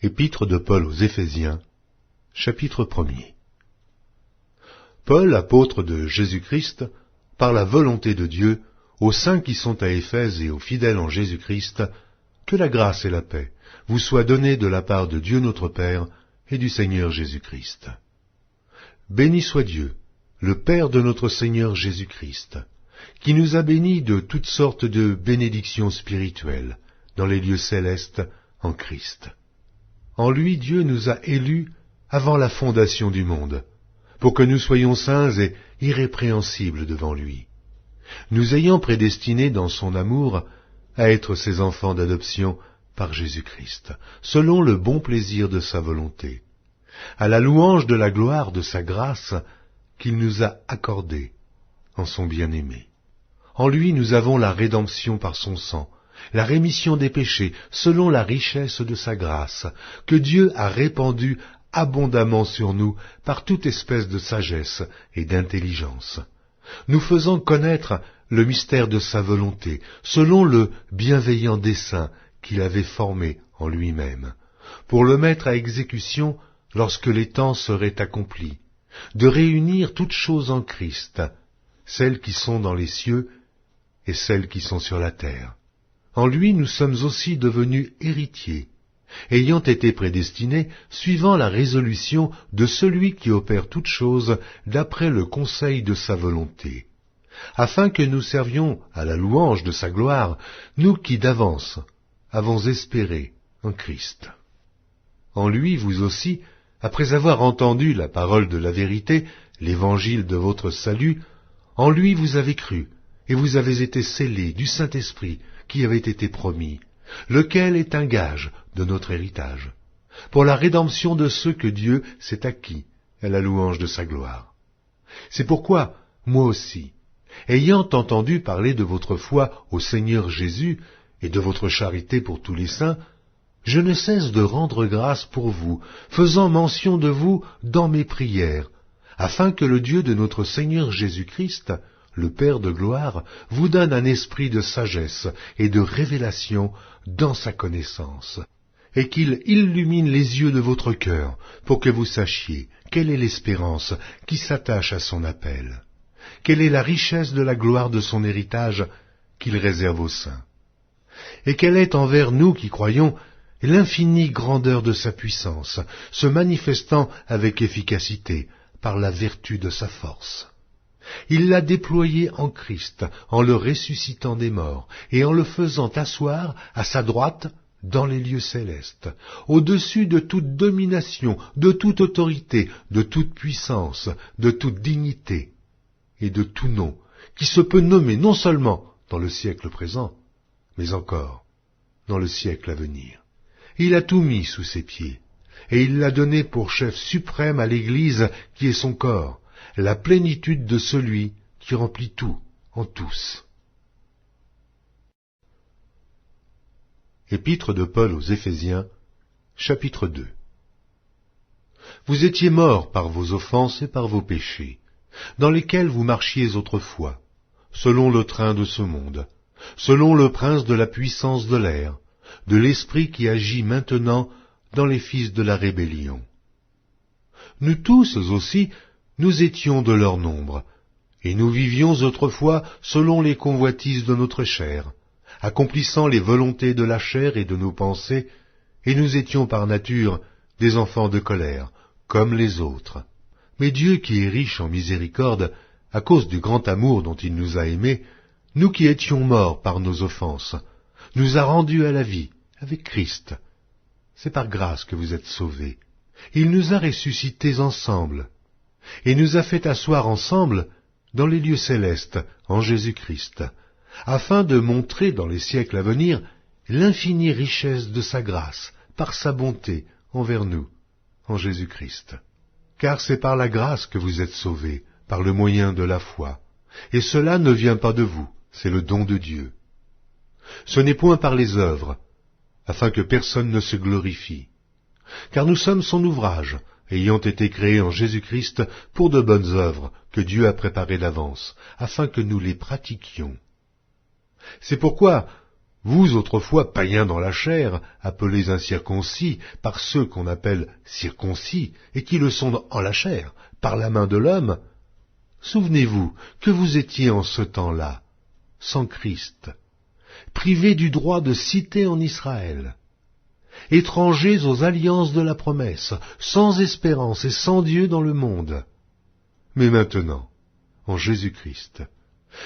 Épître de Paul aux Éphésiens, chapitre 1er. Paul, apôtre de Jésus-Christ, par la volonté de Dieu, aux saints qui sont à Éphèse et aux fidèles en Jésus-Christ, que la grâce et la paix vous soient données de la part de Dieu notre Père et du Seigneur Jésus-Christ. Béni soit Dieu, le Père de notre Seigneur Jésus-Christ, qui nous a bénis de toutes sortes de bénédictions spirituelles dans les lieux célestes en Christ. En lui, Dieu nous a élus avant la fondation du monde, pour que nous soyons saints et irrépréhensibles devant lui, nous ayant prédestinés dans son amour à être ses enfants d'adoption par Jésus-Christ, selon le bon plaisir de sa volonté, à la louange de la gloire de sa grâce qu'il nous a accordée en son bien-aimé. En lui nous avons la rédemption par son sang, la rémission des péchés, selon la richesse de sa grâce, que Dieu a répandue abondamment sur nous par toute espèce de sagesse et d'intelligence, nous faisant connaître le mystère de sa volonté, selon le bienveillant dessein qu'il avait formé en lui-même, pour le mettre à exécution lorsque les temps seraient accomplis, de réunir toutes choses en Christ, celles qui sont dans les cieux et celles qui sont sur la terre. En lui nous sommes aussi devenus héritiers, ayant été prédestinés suivant la résolution de celui qui opère toutes choses d'après le conseil de sa volonté, afin que nous servions à la louange de sa gloire, nous qui d'avance avons espéré en Christ. En lui, vous aussi, après avoir entendu la parole de la vérité, l'évangile de votre salut, en lui vous avez cru, et vous avez été scellés du Saint-Esprit qui avait été promis, lequel est un gage de notre héritage, pour la rédemption de ceux que Dieu s'est acquis à la louange de sa gloire. C'est pourquoi, moi aussi, ayant entendu parler de votre foi au Seigneur Jésus et de votre charité pour tous les saints, je ne cesse de rendre grâce pour vous, faisant mention de vous dans mes prières, afin que le Dieu de notre Seigneur Jésus-Christ, le Père de gloire, vous donne un esprit de sagesse et de révélation dans sa connaissance, et qu'il illumine les yeux de votre cœur, pour que vous sachiez quelle est l'espérance qui s'attache à son appel, quelle est la richesse de la gloire de son héritage qu'il réserve aux saints, et quelle est envers nous qui croyons l'infinie grandeur de sa puissance, se manifestant avec efficacité par la vertu de sa force. Il l'a déployé en Christ, en le ressuscitant des morts, et en le faisant asseoir à sa droite dans les lieux célestes, au-dessus de toute domination, de toute autorité, de toute puissance, de toute dignité, et de tout nom, qui se peut nommer non seulement dans le siècle présent, mais encore dans le siècle à venir. Il a tout mis sous ses pieds, et il l'a donné pour chef suprême à l'Église qui est son corps, la plénitude de celui qui remplit tout en tous. Épître de Paul aux Éphésiens, chapitre 2. Vous étiez morts par vos offenses et par vos péchés, dans lesquels vous marchiez autrefois, selon le train de ce monde, selon le prince de la puissance de l'air, de l'esprit qui agit maintenant dans les fils de la rébellion. Nous tous aussi, nous étions de leur nombre, et nous vivions autrefois selon les convoitises de notre chair, accomplissant les volontés de la chair et de nos pensées, et nous étions par nature des enfants de colère, comme les autres. Mais Dieu qui est riche en miséricorde, à cause du grand amour dont il nous a aimés, nous qui étions morts par nos offenses, nous a rendus à la vie avec Christ. C'est par grâce que vous êtes sauvés. Il nous a ressuscités ensemble, et nous a fait asseoir ensemble dans les lieux célestes en Jésus-Christ, afin de montrer dans les siècles à venir l'infinie richesse de sa grâce, par sa bonté envers nous, en Jésus-Christ. Car c'est par la grâce que vous êtes sauvés, par le moyen de la foi, et cela ne vient pas de vous, c'est le don de Dieu. Ce n'est point par les œuvres, afin que personne ne se glorifie, car nous sommes son ouvrage, ayant été créés en Jésus-Christ pour de bonnes œuvres que Dieu a préparées d'avance, afin que nous les pratiquions. C'est pourquoi Vous, autrefois païens dans la chair, appelés incirconcis par ceux qu'on appelle circoncis, et qui le sont en la chair, par la main de l'homme, souvenez-vous que vous étiez en ce temps-là, sans Christ, privés du droit de cité en Israël, étrangers aux alliances de la promesse, sans espérance et sans Dieu dans le monde. Mais maintenant, en Jésus-Christ,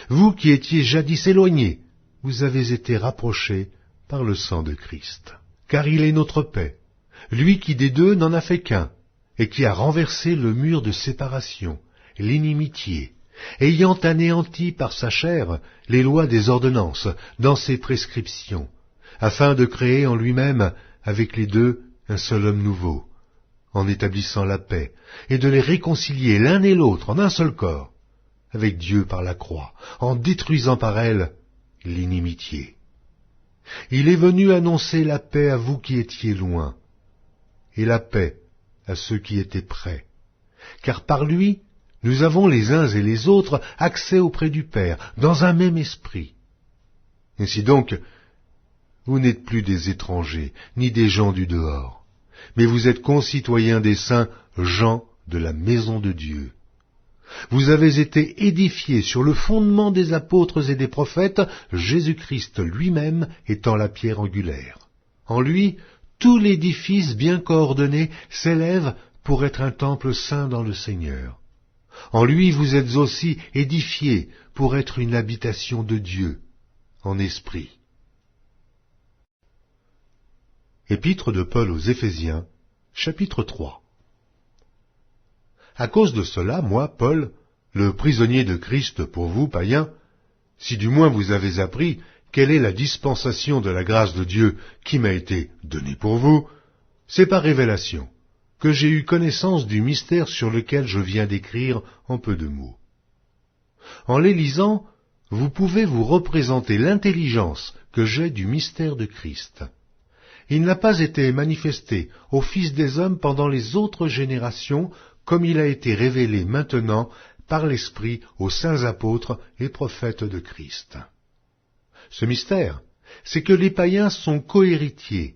vous qui étiez jadis éloignés, vous avez été rapprochés par le sang de Christ. Car il est notre paix, lui qui des deux n'en a fait qu'un, et qui a renversé le mur de séparation, l'inimitié, ayant anéanti par sa chair les lois des ordonnances dans ses prescriptions, afin de créer en lui-même avec les deux un seul homme nouveau, en établissant la paix, et de les réconcilier l'un et l'autre en un seul corps, avec Dieu par la croix, en détruisant par elle l'inimitié. Il est venu annoncer la paix à vous qui étiez loin, et la paix à ceux qui étaient près, car par lui, nous avons les uns et les autres accès auprès du Père, dans un même esprit. Ainsi donc, vous n'êtes plus des étrangers, ni des gens du dehors, mais vous êtes concitoyens des saints, gens de la maison de Dieu. Vous avez été édifiés sur le fondement des apôtres et des prophètes, Jésus-Christ lui-même étant la pierre angulaire. En lui, tout l'édifice bien coordonné s'élève pour être un temple saint dans le Seigneur. En lui, vous êtes aussi édifiés pour être une habitation de Dieu, en esprit. Épître de Paul aux Éphésiens, chapitre 3. À cause de cela, moi, Paul, le prisonnier de Christ pour vous, païens, si du moins vous avez appris quelle est la dispensation de la grâce de Dieu qui m'a été donnée pour vous, c'est par révélation que j'ai eu connaissance du mystère sur lequel je viens d'écrire en peu de mots. En les lisant, vous pouvez vous représenter l'intelligence que j'ai du mystère de Christ. Il n'a pas été manifesté aux fils des hommes pendant les autres générations, comme il a été révélé maintenant par l'Esprit aux saints apôtres et prophètes de Christ. Ce mystère, c'est que les païens sont cohéritiers,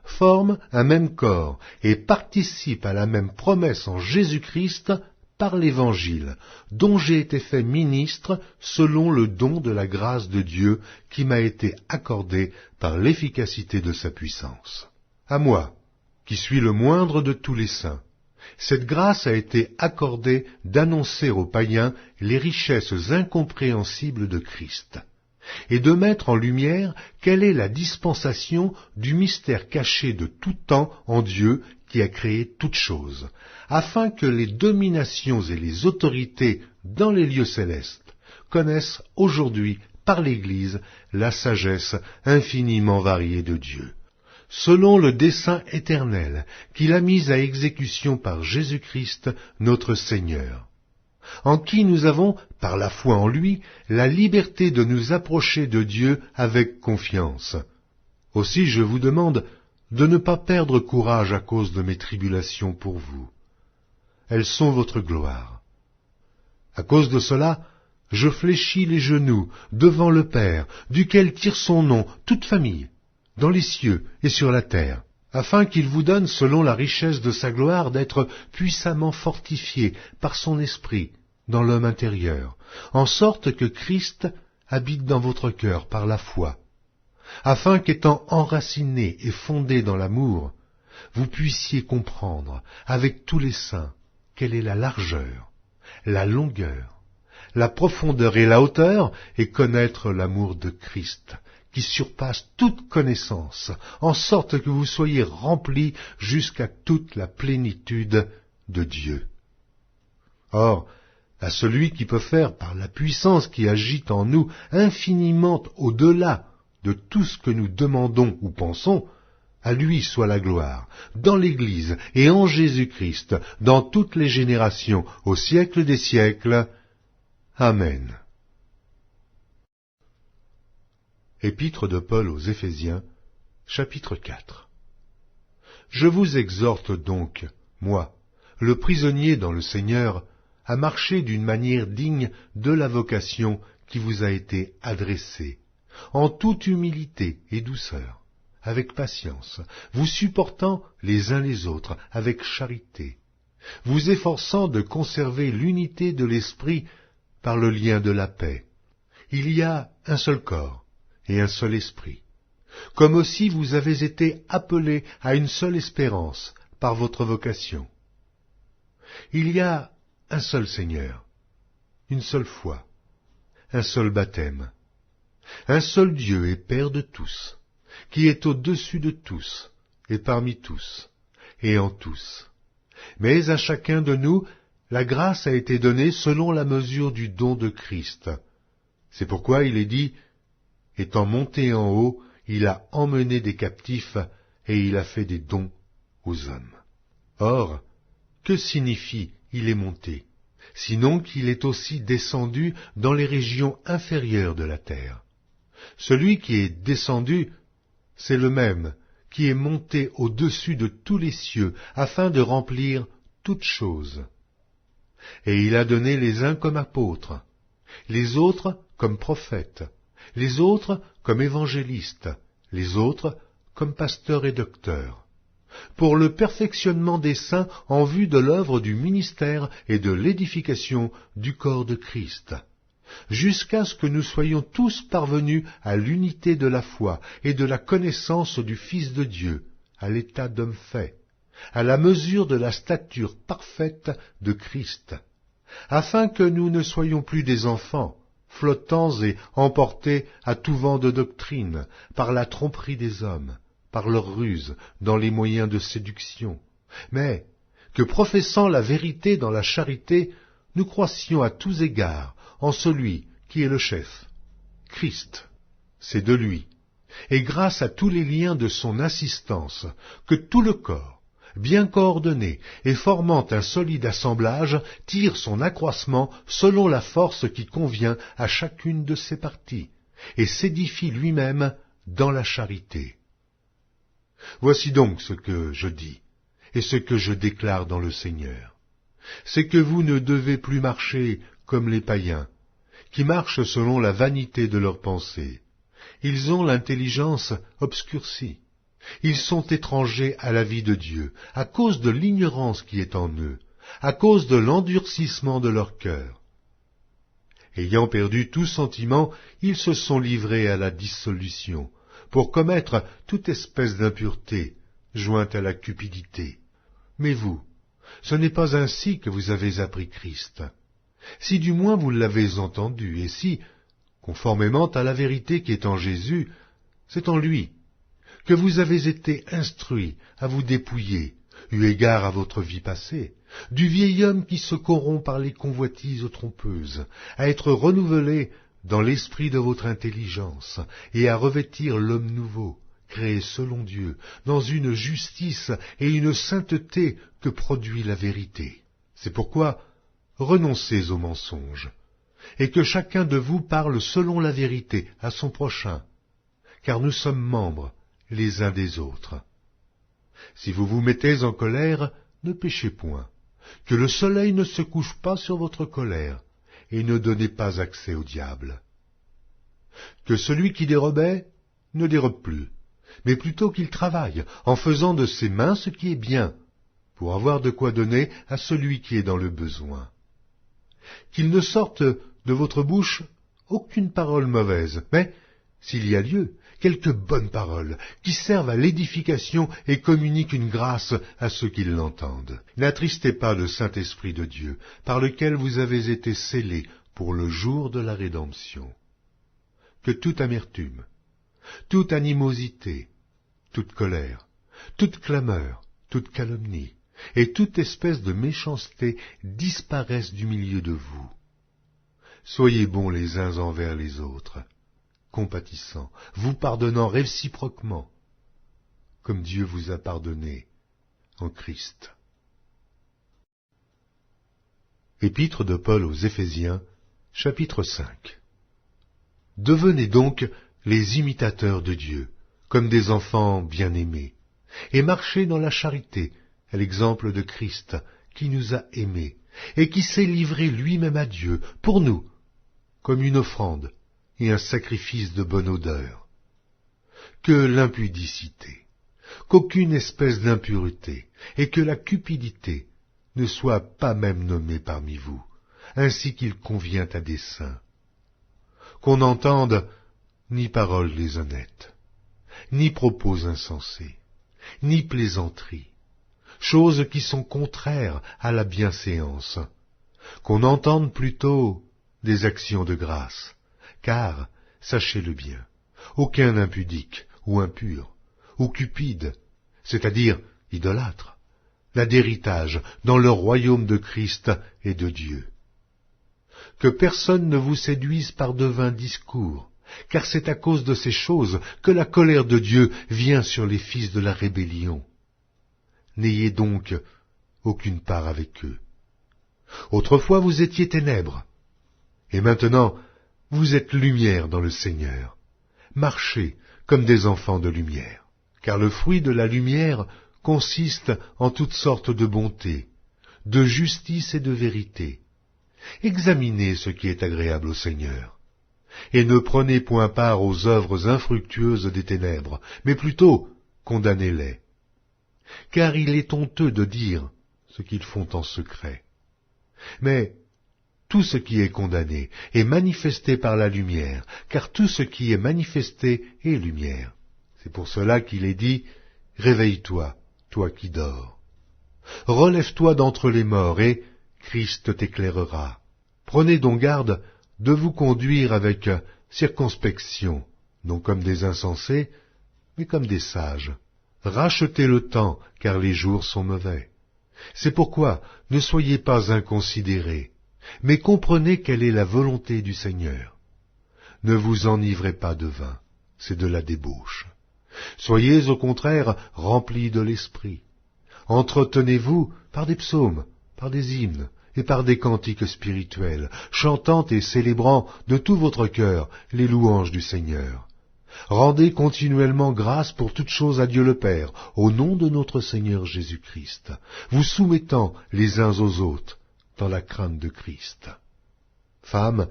forment un même corps et participent à la même promesse en Jésus-Christ par l'Évangile, dont j'ai été fait ministre selon le don de la grâce de Dieu qui m'a été accordé par l'efficacité de sa puissance. À moi, qui suis le moindre de tous les saints, cette grâce a été accordée d'annoncer aux païens les richesses incompréhensibles de Christ, et de mettre en lumière quelle est la dispensation du mystère caché de tout temps en Dieu qui a créé toutes choses, afin que les dominations et les autorités dans les lieux célestes connaissent aujourd'hui par l'Église la sagesse infiniment variée de Dieu, selon le dessein éternel qu'il a mis à exécution par Jésus-Christ notre Seigneur, en qui nous avons, par la foi en lui, la liberté de nous approcher de Dieu avec confiance. Aussi je vous demande de ne pas perdre courage à cause de mes tribulations pour vous. Elles sont votre gloire. À cause de cela, je fléchis les genoux devant le Père, duquel tire son nom toute famille, dans les cieux et sur la terre, afin qu'il vous donne, selon la richesse de sa gloire, d'être puissamment fortifié par son esprit dans l'homme intérieur, en sorte que Christ habite dans votre cœur par la foi, afin qu'étant enraciné et fondé dans l'amour, vous puissiez comprendre, avec tous les saints, quelle est la largeur, la longueur, la profondeur et la hauteur, et connaître l'amour de Christ, qui surpasse toute connaissance, en sorte que vous soyez remplis jusqu'à toute la plénitude de Dieu. Or, à celui qui peut faire, par la puissance qui agit en nous, infiniment au-delà de tout ce que nous demandons ou pensons, à lui soit la gloire, dans l'Église et en Jésus-Christ, dans toutes les générations, au siècle des siècles. Amen. Épître de Paul aux Éphésiens, chapitre 4. Je vous exhorte donc, moi, le prisonnier dans le Seigneur, à marcher d'une manière digne de la vocation qui vous a été adressée, en toute humilité et douceur, avec patience, vous supportant les uns les autres avec charité, vous efforçant de conserver l'unité de l'esprit par le lien de la paix. Il y a un seul corps et un seul esprit, comme aussi vous avez été appelés à une seule espérance par votre vocation. Il y a un seul Seigneur, une seule foi, un seul baptême, un seul Dieu et Père de tous, qui est au-dessus de tous, et parmi tous, et en tous. Mais à chacun de nous, la grâce a été donnée selon la mesure du don de Christ. C'est pourquoi il est dit, « Étant monté en haut, il a emmené des captifs, et il a fait des dons aux hommes. » Or, que signifie « il est monté » sinon qu'il est aussi descendu dans les régions inférieures de la terre. Celui qui est descendu, c'est le même qui est monté au-dessus de tous les cieux, afin de remplir toutes choses. Et il a donné les uns comme apôtres, les autres comme prophètes, les autres comme évangélistes, les autres comme pasteurs et docteurs, pour le perfectionnement des saints en vue de l'œuvre du ministère et de l'édification du corps de Christ, jusqu'à ce que nous soyons tous parvenus à l'unité de la foi et de la connaissance du Fils de Dieu, à l'état d'homme fait, à la mesure de la stature parfaite de Christ, afin que nous ne soyons plus des enfants, flottants et emportés à tout vent de doctrine, par la tromperie des hommes, par leur ruse, dans les moyens de séduction, mais que, professant la vérité dans la charité, nous croissions à tous égards en celui qui est le chef, Christ. C'est de lui, et grâce à tous les liens de son assistance, que tout le corps, bien coordonné et formant un solide assemblage, tire son accroissement selon la force qui convient à chacune de ses parties, et s'édifie lui-même dans la charité. Voici donc ce que je dis, et ce que je déclare dans le Seigneur. C'est que vous ne devez plus marcher comme les païens, qui marchent selon la vanité de leurs pensées. Ils ont l'intelligence obscurcie. Ils sont étrangers à la vie de Dieu, à cause de l'ignorance qui est en eux, à cause de l'endurcissement de leur cœur. Ayant perdu tout sentiment, ils se sont livrés à la dissolution, pour commettre toute espèce d'impureté, jointe à la cupidité. Mais vous, ce n'est pas ainsi que vous avez appris Christ. Si du moins vous l'avez entendu, et si, conformément à la vérité qui est en Jésus, c'est en lui que vous avez été instruits à vous dépouiller, eu égard à votre vie passée, du vieil homme qui se corrompt par les convoitises trompeuses, à être renouvelé dans l'esprit de votre intelligence, et à revêtir l'homme nouveau, créé selon Dieu, dans une justice et une sainteté que produit la vérité. C'est pourquoi renoncez aux mensonges, et que chacun de vous parle selon la vérité à son prochain, car nous sommes membres les uns des autres. Si vous vous mettez en colère, ne péchez point, que le soleil ne se couche pas sur votre colère, et ne donnez pas accès au diable. Que celui qui dérobait ne dérobe plus, mais plutôt qu'il travaille, en faisant de ses mains ce qui est bien, pour avoir de quoi donner à celui qui est dans le besoin. Qu'il ne sorte de votre bouche aucune parole mauvaise, mais, s'il y a lieu, quelques bonnes paroles, qui servent à l'édification et communiquent une grâce à ceux qui l'entendent. N'attristez pas le Saint-Esprit de Dieu, par lequel vous avez été scellés pour le jour de la rédemption. Que toute amertume, toute animosité, toute colère, toute clameur, toute calomnie, et toute espèce de méchanceté disparaissent du milieu de vous. Soyez bons les uns envers les autres, compatissants, vous pardonnant réciproquement, comme Dieu vous a pardonné en Christ. Épître de Paul aux Éphésiens, chapitre 5. Devenez donc les imitateurs de Dieu, comme des enfants bien-aimés, et marchez dans la charité, à l'exemple de Christ, qui nous a aimés, et qui s'est livré lui-même à Dieu, pour nous, comme une offrande, et un sacrifice de bonne odeur. Que l'impudicité, qu'aucune espèce d'impureté, et que la cupidité ne soit pas même nommée parmi vous, ainsi qu'il convient à des saints. Qu'on n'entende ni paroles déshonnêtes, ni propos insensés, ni plaisanteries, choses qui sont contraires à la bienséance, qu'on entende plutôt des actions de grâce, car, sachez-le bien, aucun impudique ou impur, ou cupide, c'est-à-dire idolâtre, n'a d'héritage dans le royaume de Christ et de Dieu. Que personne ne vous séduise par de vains discours, car c'est à cause de ces choses que la colère de Dieu vient sur les fils de la rébellion. N'ayez donc aucune part avec eux. Autrefois vous étiez ténèbres, et maintenant vous êtes lumière dans le Seigneur. Marchez comme des enfants de lumière, car le fruit de la lumière consiste en toutes sortes de bonté, de justice et de vérité. Examinez ce qui est agréable au Seigneur, et ne prenez point part aux œuvres infructueuses des ténèbres, mais plutôt condamnez-les. Car il est honteux de dire ce qu'ils font en secret. Mais tout ce qui est condamné est manifesté par la lumière, car tout ce qui est manifesté est lumière. C'est pour cela qu'il est dit, « Réveille-toi, toi qui dors. Relève-toi d'entre les morts, et Christ t'éclairera. Prenez donc garde de vous conduire avec circonspection, non comme des insensés, mais comme des sages. Rachetez le temps, car les jours sont mauvais. C'est pourquoi ne soyez pas inconsidérés, mais comprenez quelle est la volonté du Seigneur. Ne vous enivrez pas de vin, c'est de la débauche. Soyez au contraire remplis de l'esprit. Entretenez-vous par des psaumes, par des hymnes et par des cantiques spirituels, chantant et célébrant de tout votre cœur les louanges du Seigneur. Rendez continuellement grâce pour toutes choses à Dieu le Père, au nom de notre Seigneur Jésus-Christ, vous soumettant les uns aux autres dans la crainte de Christ. Femmes,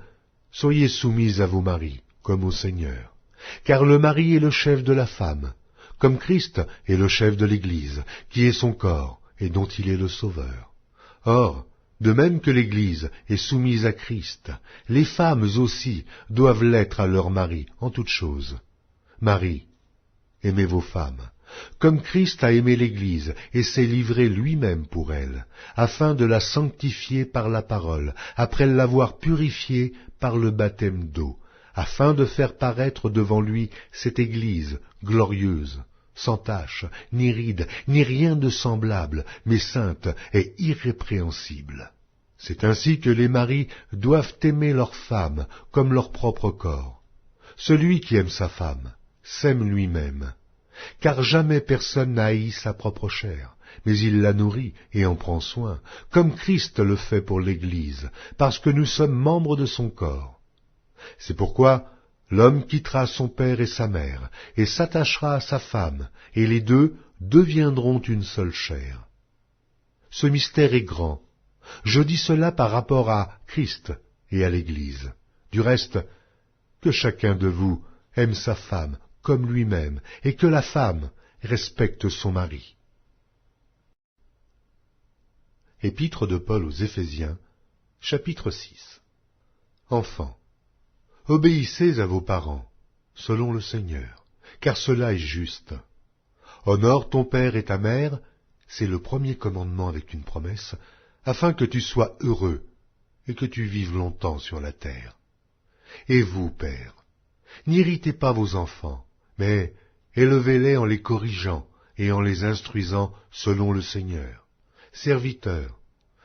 soyez soumises à vos maris, comme au Seigneur, car le mari est le chef de la femme, comme Christ est le chef de l'Église, qui est son corps, et dont il est le Sauveur. Or, de même que l'Église est soumise à Christ, les femmes aussi doivent l'être à leur mari en toutes choses. Marie, aimez vos femmes, comme Christ a aimé l'Église et s'est livré lui-même pour elle, afin de la sanctifier par la parole, après l'avoir purifiée par le baptême d'eau, afin de faire paraître devant lui cette Église glorieuse, sans tache, ni ride, ni rien de semblable, mais sainte et irrépréhensible. C'est ainsi que les maris doivent aimer leurs femmes comme leur propre corps. Celui qui aime sa femme s'aime lui-même, car jamais personne n'a haï sa propre chair, mais il la nourrit et en prend soin, comme Christ le fait pour l'Église, parce que nous sommes membres de son corps. C'est pourquoi l'homme quittera son père et sa mère, et s'attachera à sa femme, et les deux deviendront une seule chair. Ce mystère est grand. Je dis cela par rapport à Christ et à l'Église. Du reste, que chacun de vous aime sa femme comme lui-même, et que la femme respecte son mari. Épître de Paul aux Éphésiens, chapitre 6. Enfants, obéissez à vos parents, selon le Seigneur, car cela est juste. Honore ton père et ta mère, c'est le premier commandement avec une promesse, afin que tu sois heureux et que tu vives longtemps sur la terre. Et vous, pères, n'irritez pas vos enfants, mais élevez-les en les corrigeant et en les instruisant selon le Seigneur. Serviteurs,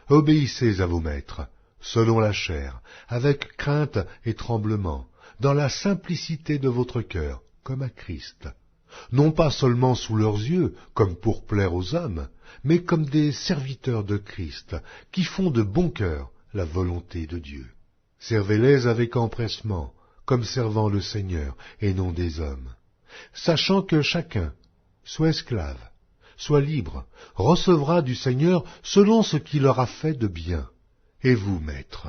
obéissez à vos maîtres, selon la chair, avec crainte et tremblement, dans la simplicité de votre cœur, comme à Christ, non pas seulement sous leurs yeux, comme pour plaire aux hommes, mais comme des serviteurs de Christ, qui font de bon cœur la volonté de Dieu. Servez-les avec empressement, comme servant le Seigneur, et non des hommes, sachant que chacun, soit esclave, soit libre, recevra du Seigneur selon ce qu'il aura fait de bien. Et vous, maîtres,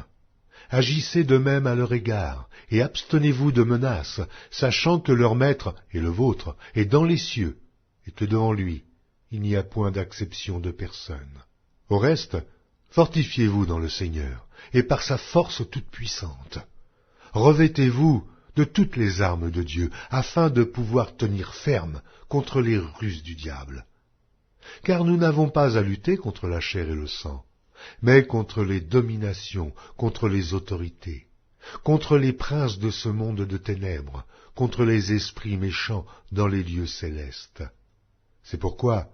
Agissez de même à leur égard, et abstenez-vous de menaces, sachant que leur maître et le vôtre est dans les cieux, et que devant lui, il n'y a point d'acception de personne. Au reste, fortifiez-vous dans le Seigneur, et par sa force toute puissante. Revêtez-vous de toutes les armes de Dieu, afin de pouvoir tenir ferme contre les ruses du diable. Car nous n'avons pas à lutter contre la chair et le sang, mais contre les dominations, contre les autorités, contre les princes de ce monde de ténèbres, contre les esprits méchants dans les lieux célestes. C'est pourquoi,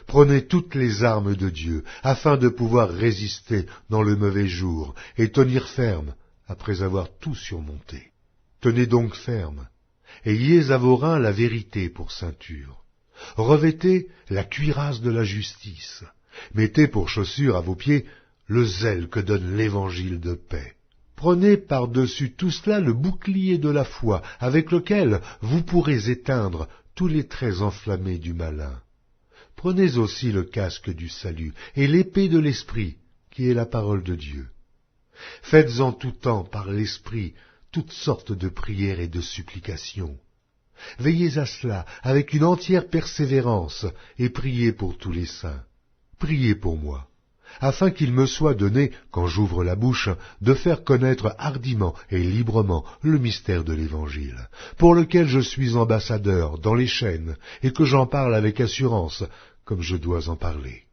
prenez toutes les armes de Dieu, afin de pouvoir résister dans le mauvais jour, et tenir ferme après avoir tout surmonté. Tenez donc ferme, ayez à vos reins la vérité pour ceinture. Revêtez la cuirasse de la justice, mettez pour chaussure à vos pieds le zèle que donne l'évangile de paix. Prenez par-dessus tout cela le bouclier de la foi, avec lequel vous pourrez éteindre tous les traits enflammés du malin. Prenez aussi le casque du salut et l'épée de l'Esprit, qui est la parole de Dieu. Faites en tout temps par l'Esprit toutes sortes de prières et de supplications. Veillez à cela avec une entière persévérance et priez pour tous les saints. Priez pour moi, afin qu'il me soit donné, quand j'ouvre la bouche, de faire connaître hardiment et librement le mystère de l'Évangile, pour lequel je suis ambassadeur dans les chaînes, et que j'en parle avec assurance, comme je dois en parler,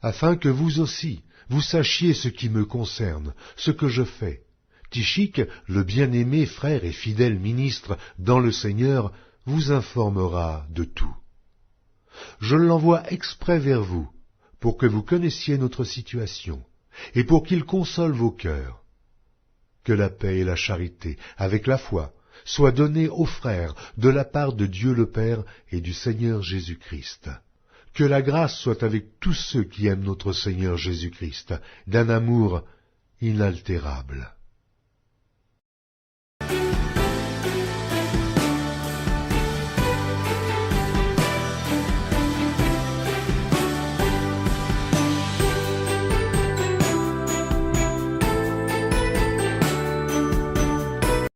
afin que vous aussi, vous sachiez ce qui me concerne, ce que je fais. Tychique, le bien-aimé frère et fidèle ministre dans le Seigneur, vous informera de tout. Je l'envoie exprès vers vous, pour que vous connaissiez notre situation, et pour qu'il console vos cœurs. Que la paix et la charité, avec la foi, soient données aux frères de la part de Dieu le Père et du Seigneur Jésus-Christ. Que la grâce soit avec tous ceux qui aiment notre Seigneur Jésus-Christ, d'un amour inaltérable.